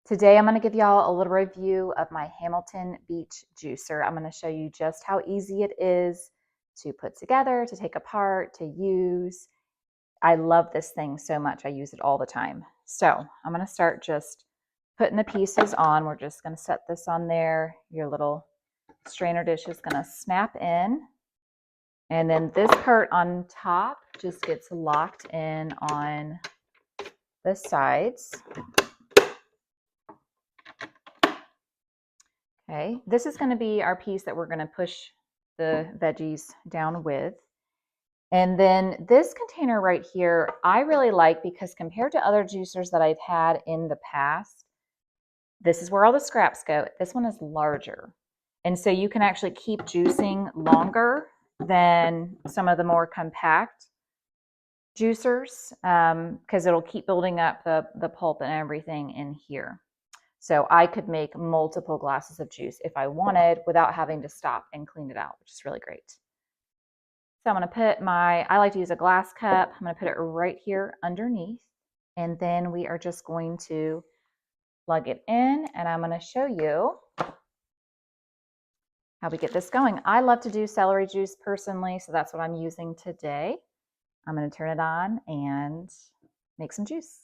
Today I'm going to give y'all a little review of my Hamilton Beach juicer. I'm going to show you just how easy it is to put together, to take apart, to use. I love this thing so much. I use it all the time. So I'm going to start just putting the pieces on. We're just going to set this on there. Your little strainer dish is going to snap in. And then this part on top just gets locked in on the sides. Okay, this is going to be our piece that we're going to push the veggies down with. And then this container right here, I really like because compared to other juicers that I've had in the past, this is where all the scraps go. This one is larger. And so you can actually keep juicing longer than some of the more compact juicers because it'll keep building up the pulp and everything in here. So I could make multiple glasses of juice if I wanted without having to stop and clean it out, which is really great. So I'm going to put I like to use a glass cup. I'm going to put it right here underneath. And then we are just going to plug it in. And I'm going to show you how we get this going. I love to do celery juice personally, so that's what I'm using today. I'm going to turn it on and make some juice.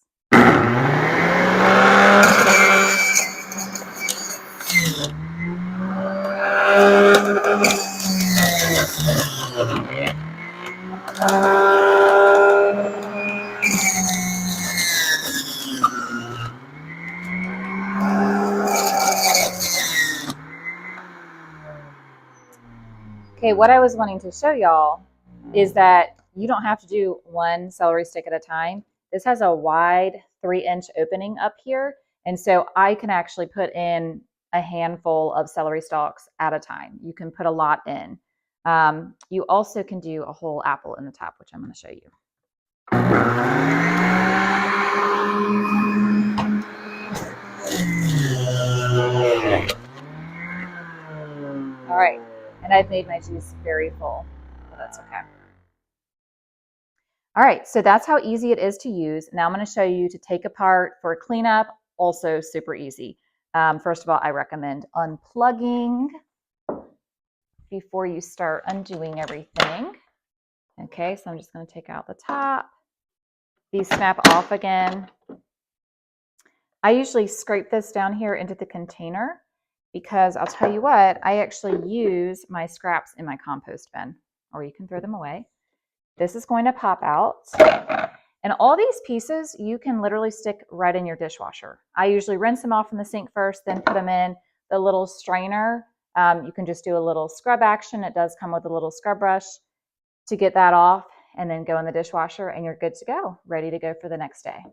Okay, what I was wanting to show y'all is that you don't have to do one celery stick at a time. This has a wide 3-inch opening up here, and so I can actually put in a handful of celery stalks at a time. You can put a lot in. You also can do a whole apple in the top, which I'm going to show you. All right, and I've made my juice very full, but that's okay. All right, so that's how easy it is to use. Now I'm going to show you to take apart for cleanup, also super easy. First of all, I recommend unplugging before you start undoing everything. Okay, so I'm just going to take out the top. These snap off again. I usually scrape this down here into the container because I'll tell you what, I actually use my scraps in my compost bin, or you can throw them away. This is going to pop out. And all these pieces you can literally stick right in your dishwasher. I usually rinse them off in the sink first, then put them in the little strainer. You can just do a little scrub action. It does come with a little scrub brush to get that off, and then go in the dishwasher and you're good to go, ready to go for the next day.